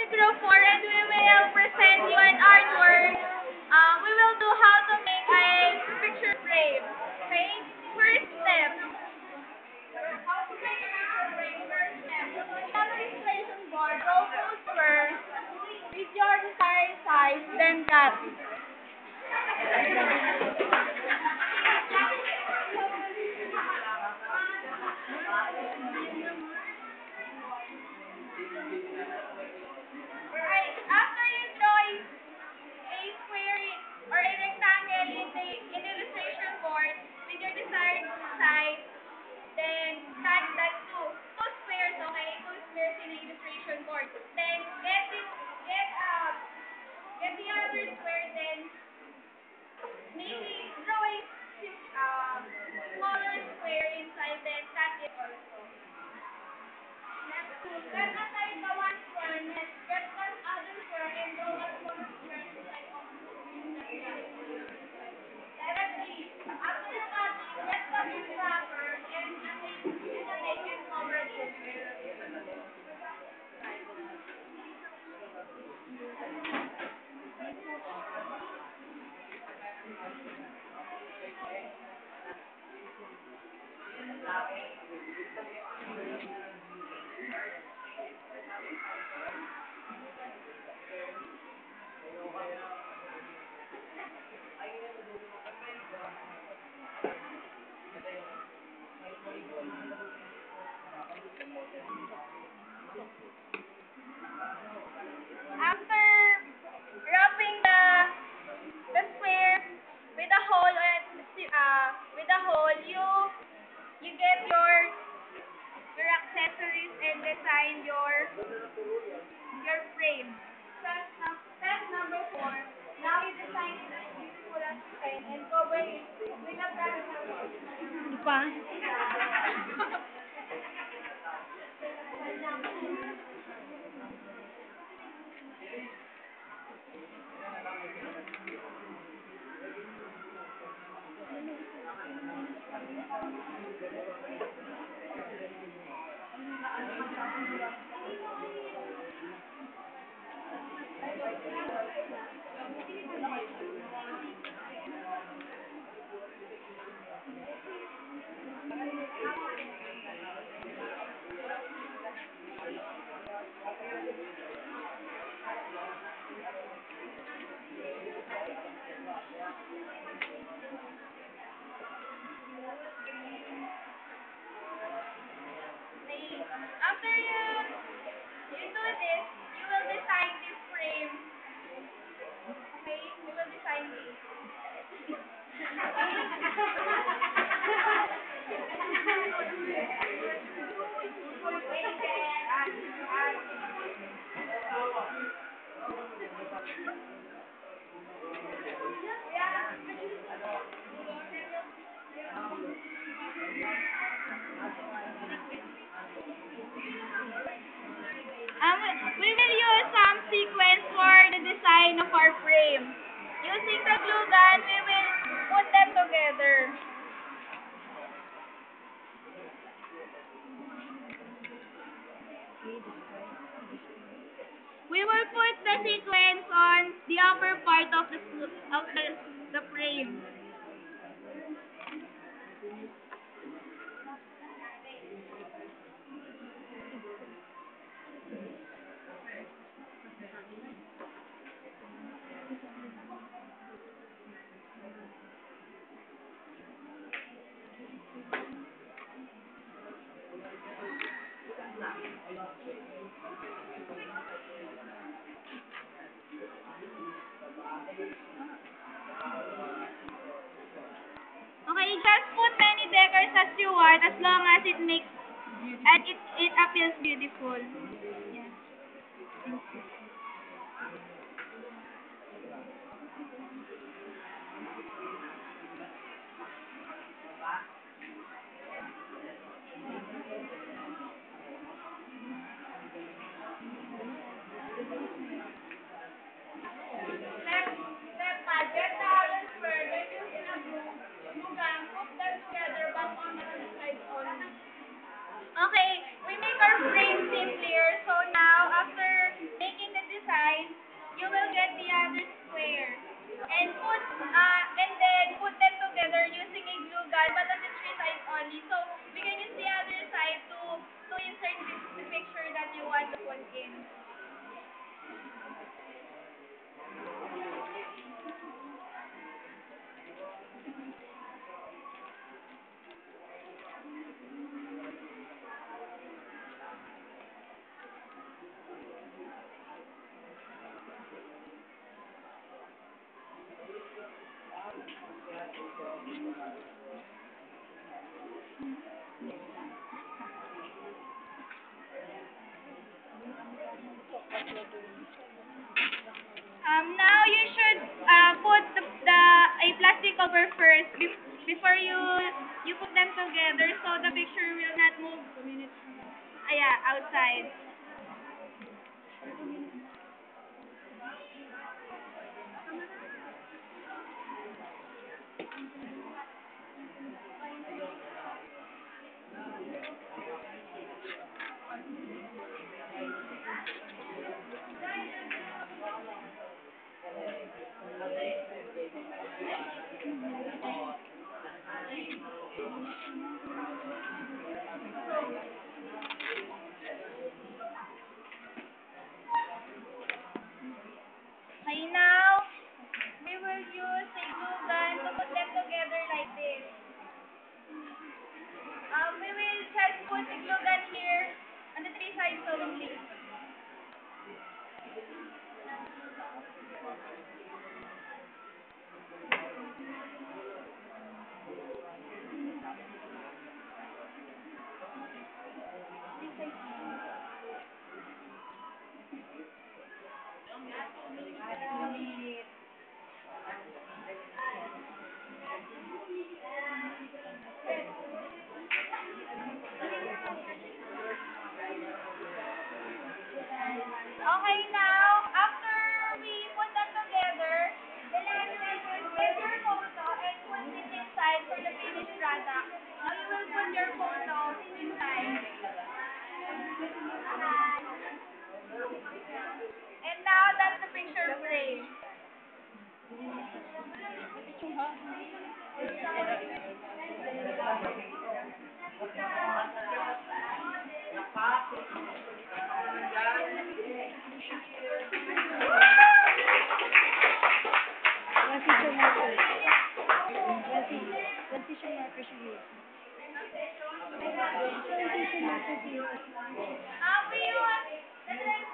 Group 4 and we will present you an artwork. We will do how to make a picture frame. Okay? First step. How to make a picture frame? First step. On the installation board, go to square. With your desired size, then cut. Alright, after you draw a square or a rectangle in the illustration board with your desired size, then cut that two squares, okay? Two squares in the illustration board. Then get the other square, then maybe draw a smaller square inside, then cut it also. Then aside the one square, get that other square and draw a smaller square inside of letter B. After cutting, get the book wrapper and tape and cover it. After wrapping the square with a hole you get your accessories and design your frame. Step number 4. Now you design it as beautiful as you can and cover it with a pencil. Pa? After you do this, you will design this frame. Okay? You will design this. We will use some sequence for the design of our frame. Using the glue gun, we will put them together. We will put the sequence on the upper part of the frame. Okay, just put many decors as you want as long as it makes and it appears beautiful. Yeah. Step 5, get the other square, then using a glue gun, put them together but on the side only. Okay, we make our frame simpler. So now, after making the Now you should put a plastic cover first before you put them together so the picture will not move. Yeah, outside. Okay, now we will use a glue gun to put them together like this. We will just put the glue gun here on the three sides only. Okay, now, after we put them together, the last step is get your photo and put it inside for the finished product. Now you will put your photo inside. And now that's the picture frame. We use the